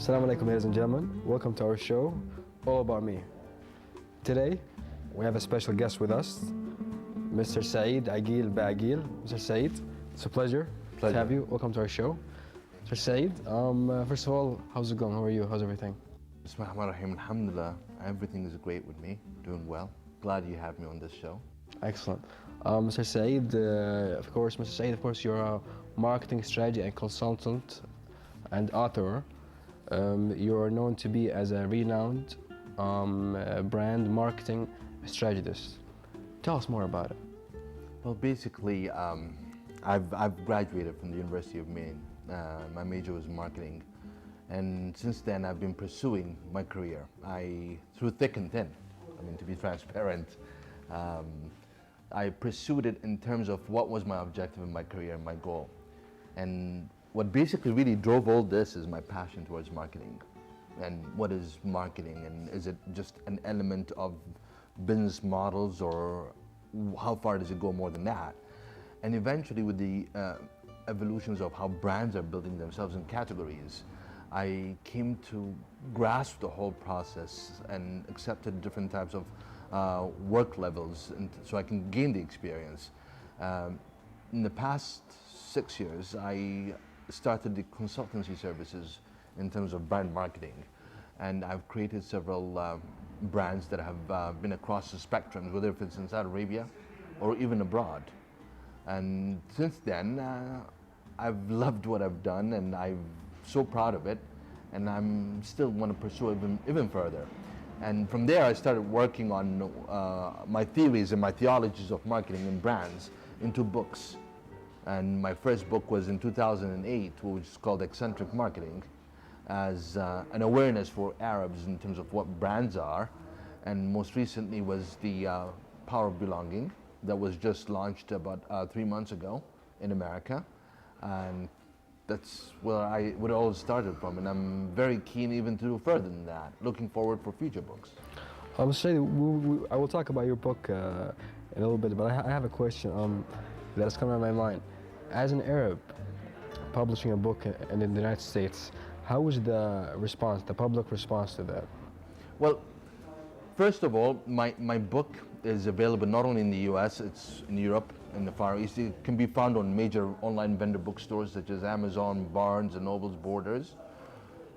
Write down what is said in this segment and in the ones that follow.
Assalamu alaikum, ladies and gentlemen. Welcome to our show, All About Me. Today, we have a special guest with us, Mr. Baaghil. Mr. Saeed, it's a pleasure to have you. Welcome to our show. Mr. Saeed, first of all, how's it going? How are you? How's everything? Bismillahirrahmanirrahim. Alhamdulillah, everything is great with me, doing well. Glad you have me on this show. Excellent. Mr. Saeed, of course, you're a marketing strategy and consultant and author. You are known to be as a renowned brand marketing strategist. Tell us more about it. Well, basically, I've graduated from the University of Maine. My major was marketing, and since then I've been pursuing my career. Through thick and thin, to be transparent, I pursued it in terms of what was my objective in my career and my goal. And what basically really drove all this is my passion towards marketing. And what is marketing, and is it just an element of business models, or how far does it go more than that? And eventually, with the evolutions of how brands are building themselves in categories, I came to grasp the whole process and accepted different types of work levels, and so I can gain the experience. In the past 6 years, I started the consultancy services in terms of brand marketing, and I've created several brands that have been across the spectrum, whether if it's in Saudi Arabia or even abroad. And since then, I've loved what I've done, and I'm so proud of it, and I'm still want to pursue it even further. And from there, I started working on my theories and my theologies of marketing and brands into books. And my first book was in 2008, which is called Eccentric Marketing, as an awareness for Arabs in terms of what brands are. And most recently was the Power of Belonging, that was just launched about 3 months ago in America. And that's where it all started from, and I'm very keen even to do further than that, looking forward for future books. I will talk about your book in a little bit, but I have a question that has come to my mind. As an Arab publishing a book in the United States, how was the public response to that? Well, first of all, my book is available not only in the US, it's in Europe, in the Far East. It can be found on major online vendor bookstores such as Amazon, Barnes and Noble's, Borders.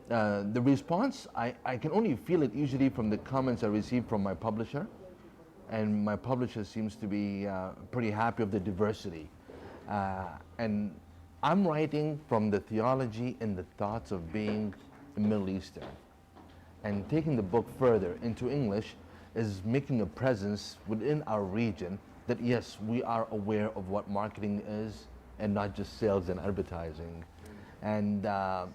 The response, I can only feel it usually from the comments I receive from my publisher, and my publisher seems to be pretty happy of the diversity. And I'm writing from the theology and the thoughts of being a Middle Eastern, and taking the book further into English is making a presence within our region that yes, we are aware of what marketing is and not just sales and advertising. And I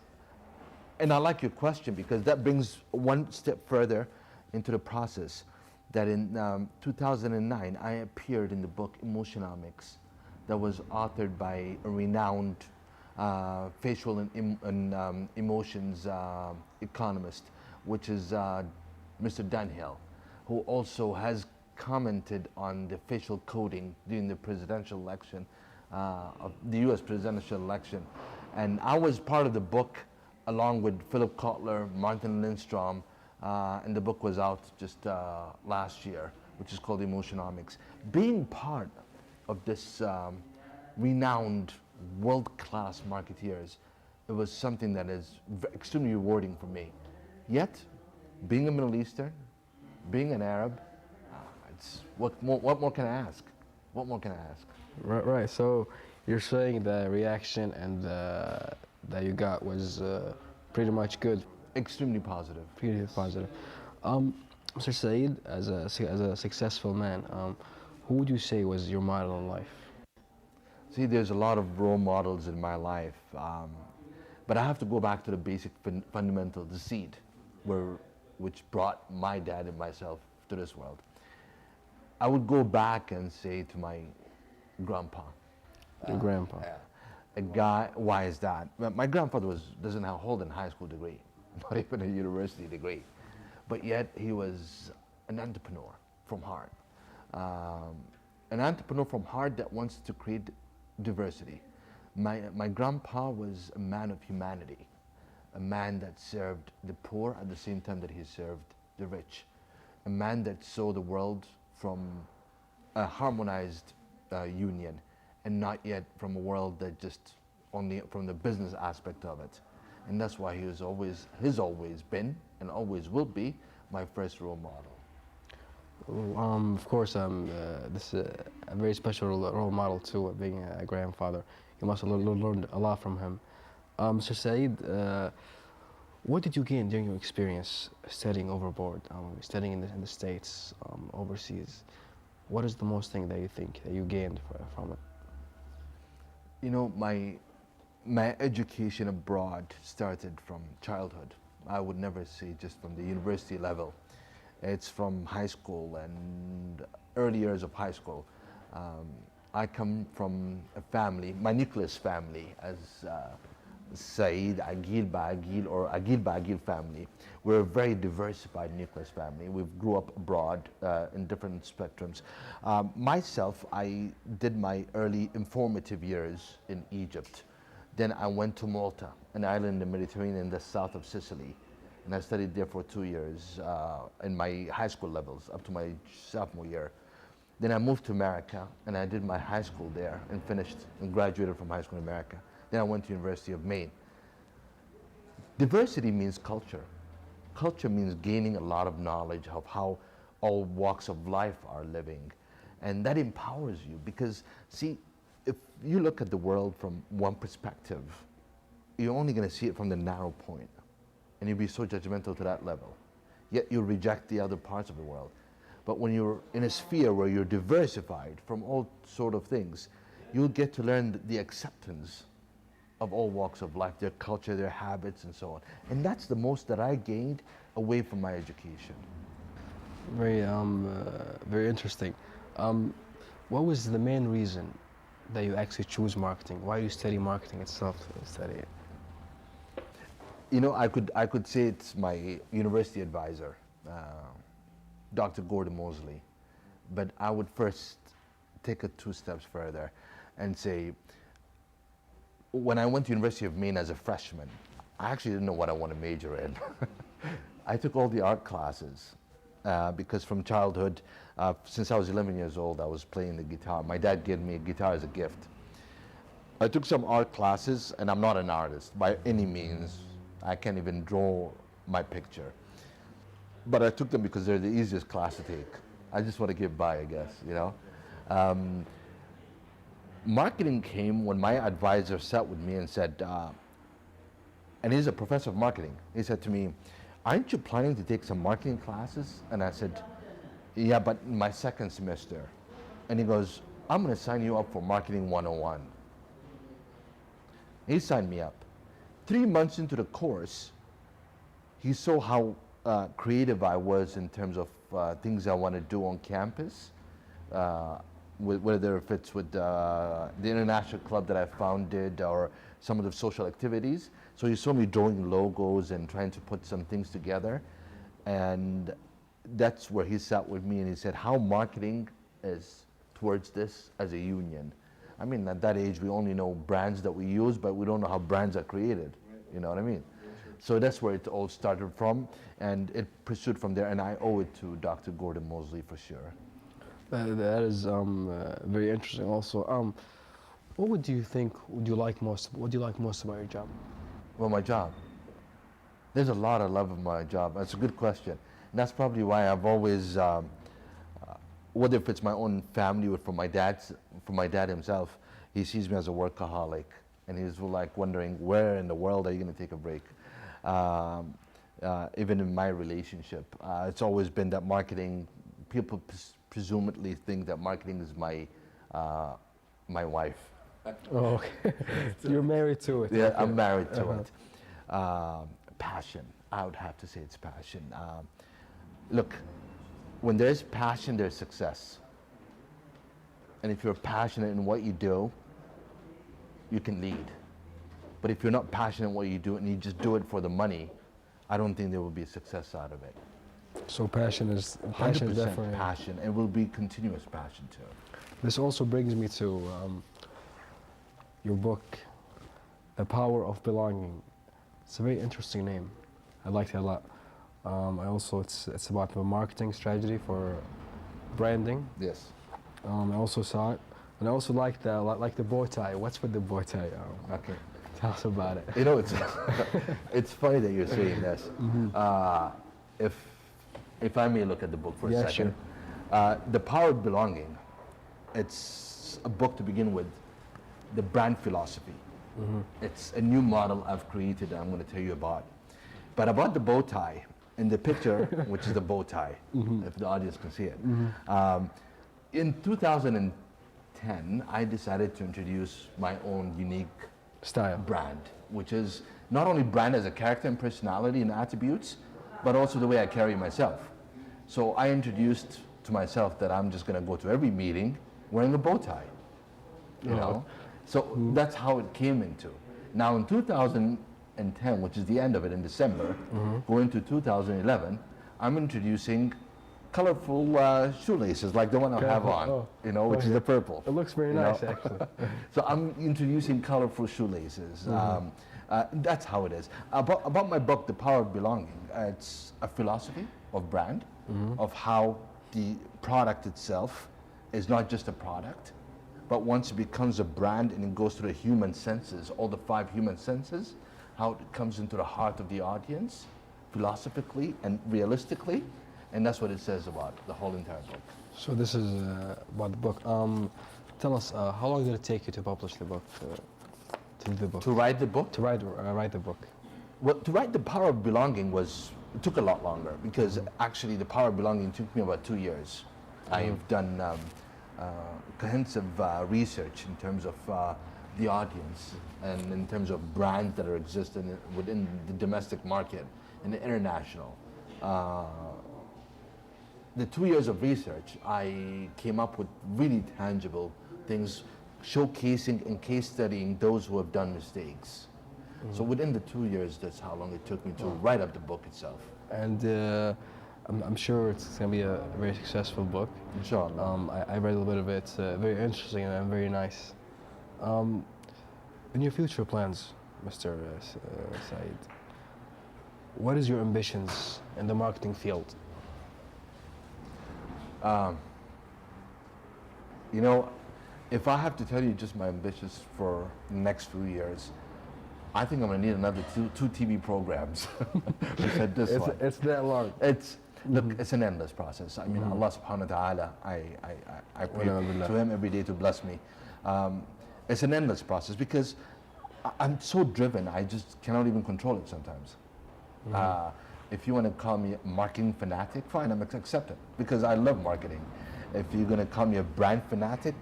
like your question, because that brings one step further into the process. That in 2009, I appeared in the book Emotionomics, that was authored by a renowned facial and emotions economist, which is Mr. Baaghil, who also has commented on the facial coding during the presidential election, of the US presidential election. And I was part of the book along with Philip Kotler, Martin Lindstrom, and the book was out just last year, which is called Emotionomics. Being part of this renowned world-class marketeers, it was something that is extremely rewarding for me. Yet, being a Middle Eastern, being an Arab, what more can I ask? What more can I ask? Right. So you're saying the reaction and that you got was pretty much good. Extremely positive. Pretty positive. Mr. Saeed, as a successful man, who would you say was your model in life? See, there's a lot of role models in my life, but I have to go back to the basic fundamental, the seed, which brought my dad and myself to this world. I would go back and say to my grandpa. Your grandpa? A guy, why is that? Well, my grandfather doesn't hold a high school degree, not even a university degree, but yet he was an entrepreneur from heart. An entrepreneur from heart that wants to create diversity. My grandpa was a man of humanity. a man that served the poor at the same time that he served the rich, a man that saw the world from a harmonized union and not yet from a world that just only from the business aspect of it. And that's why he was always, has always been and always will be my first role model. Of course, this is a very special role model too, being a grandfather. You must have learned a lot from him. Mr. Saeed, what did you gain during your experience studying overboard, studying in the States, overseas? What is the most thing that you think that you gained from it? You know, my education abroad started from childhood. I would never say just from the university level. It's from high school and early years of high school. I come from a family, my nucleus family, as Saeed, Baaghil, or Baaghil family. We're a very diversified nucleus family. We grew up abroad in different spectrums. Myself, I did my early informative years in Egypt. Then I went to Malta, an island in the Mediterranean in the south of Sicily. And I studied there for 2 years in my high school levels up to my sophomore year. Then I moved to America and I did my high school there and finished and graduated from high school in America. Then I went to University of Maine. Diversity means culture. Culture means gaining a lot of knowledge of how all walks of life are living. And that empowers you because, see, if you look at the world from one perspective, you're only going to see it from the narrow point. And you'll be so judgmental to that level. Yet you reject the other parts of the world. But when you're in a sphere where you're diversified from all sort of things, you'll get to learn the acceptance of all walks of life, their culture, their habits, and so on. And that's the most that I gained away from my education. Very interesting. What was the main reason that you actually choose marketing? Why you study marketing itself to study it? You know, I could say it's my university advisor, Dr. Gordon Mosley. But I would first take it 2 steps further and say, when I went to University of Maine as a freshman, I actually didn't know what I want to major in. I took all the art classes because from childhood, since I was 11 years old, I was playing the guitar. My dad gave me a guitar as a gift. I took some art classes, and I'm not an artist by any means. I can't even draw my picture. But I took them because they're the easiest class to take. I just want to get by, I guess, you know. Marketing came when my advisor sat with me and said, and he's a professor of marketing. He said to me, aren't you planning to take some marketing classes? And I said, yeah, but in my second semester. And he goes, I'm going to sign you up for Marketing 101. He signed me up. 3 months into the course, he saw how creative I was in terms of things I want to do on campus, whether if it's with the international club that I founded or some of the social activities. So he saw me drawing logos and trying to put some things together. And that's where he sat with me and he said, how marketing is towards this as a union. I mean, at that age, we only know brands that we use, but we don't know how brands are created. You know what I mean? So that's where it all started from, and it pursued from there, and I owe it to Dr. Gordon Mosley for sure. That is very interesting also. What would you think, what do you like most about your job? Well, my job. There's a lot I love of my job. That's a good question. And that's probably why I've always, whether if it's my own family or from my dad himself, he sees me as a workaholic. And he's like wondering, where in the world are you going to take a break? Even in my relationship, it's always been that marketing, people presumably think that marketing is my wife. Oh, okay. You're married to it. Yeah, okay. I'm married to it. Passion. I would have to say it's passion. Look, when there's passion, there's success. And if you're passionate in what you do, you can lead. But if you're not passionate in what you do and you just do it for the money, I don't think there will be a success out of it. So passion is definitely passion, and will be continuous passion too. This also brings me to your book, The Power of Belonging. It's a very interesting name. I liked it a lot. I also, it's about the marketing strategy for branding. Yes. I also saw it, and I also like the bow tie. What's with the bow tie? Okay. Tell us about it. You know, it's it's funny that you're saying this. If I may look at the book for a Yeah, second, The Power of Belonging. It's a book to begin with, the brand philosophy. It's a new model I've created that I'm going to tell you about. But about the bow tie, in the picture, which is the bow tie, if the audience can see it. In 2010, I decided to introduce my own unique Style. brand, which is not only brand as a character and personality and attributes, but also the way I carry myself. So I introduced to myself that I'm just going to go to every meeting wearing a bow tie, you know? So that's how it came into. Now in 2010, which is the end of it in December, going to 2011, I'm introducing colorful shoelaces like the one I have on, you know, which is the purple. It looks very nice, actually. So I'm introducing colorful shoelaces. That's how it is. About my book, The Power of Belonging, it's a philosophy of brand, of how the product itself is not just a product, but once it becomes a brand and it goes through the human senses, all the 5 human senses, how it comes into the heart of the audience, philosophically and realistically, and that's what it says about the whole entire book. So this is about the book. Tell us, how long did it take you to publish the book, to do the book? To write the book? To write the book. Well, to write The Power of Belonging it took a lot longer, because actually The Power of Belonging took me about 2 years. I've done comprehensive research in terms of the audience and in terms of brands that are existing within the domestic market and the international. The 2 years of research, I came up with really tangible things, showcasing and case studying those who have done mistakes. So within the 2 years, that's how long it took me to write up the book itself. And I'm sure it's going to be a very successful book. Inshallah. I read a little bit of it. It's very interesting and very nice. In your future plans, Mr. Saeed, what is your ambitions in the marketing field? You know, if I have to tell you just my ambitions for the next few years, I think I'm going to need another two TV programs. Besides this one. It's that long. Look, it's an endless process. I mean, Allah subhanahu wa ta'ala, I pray to Him every day to bless me. It's an endless process because I'm so driven, I just cannot even control it sometimes. If you want to call me a marketing fanatic, fine, I'm accept it because I love marketing. If you're going to call me a brand fanatic,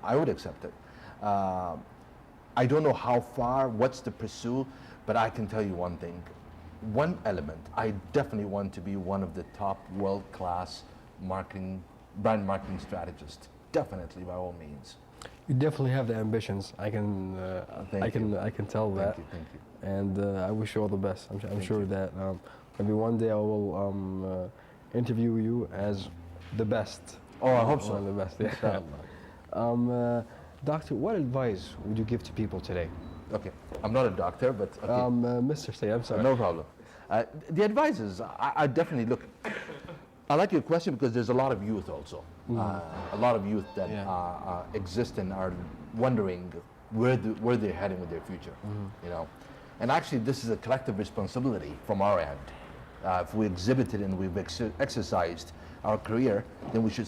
I would accept it. I don't know how far, what's the pursue, but I can tell you one thing. One element, I definitely want to be one of the top world-class brand marketing strategists. Definitely, by all means. You definitely have the ambitions. I can tell that. Thank you. And I wish you all the best. I'm sure that maybe one day I will interview you as the best. Oh, I hope so. One of the best. Yeah. Doctor, what advice would you give to people today? Okay, I'm not a doctor, but okay. Mr. Say, I'm sorry. No problem. The advice is, I definitely look. I like your question because there's a lot of youth also, a lot of youth that exist and are wondering where they're heading with their future, you know. And actually, this is a collective responsibility from our end. If we exhibited and we've exercised our career, then we should set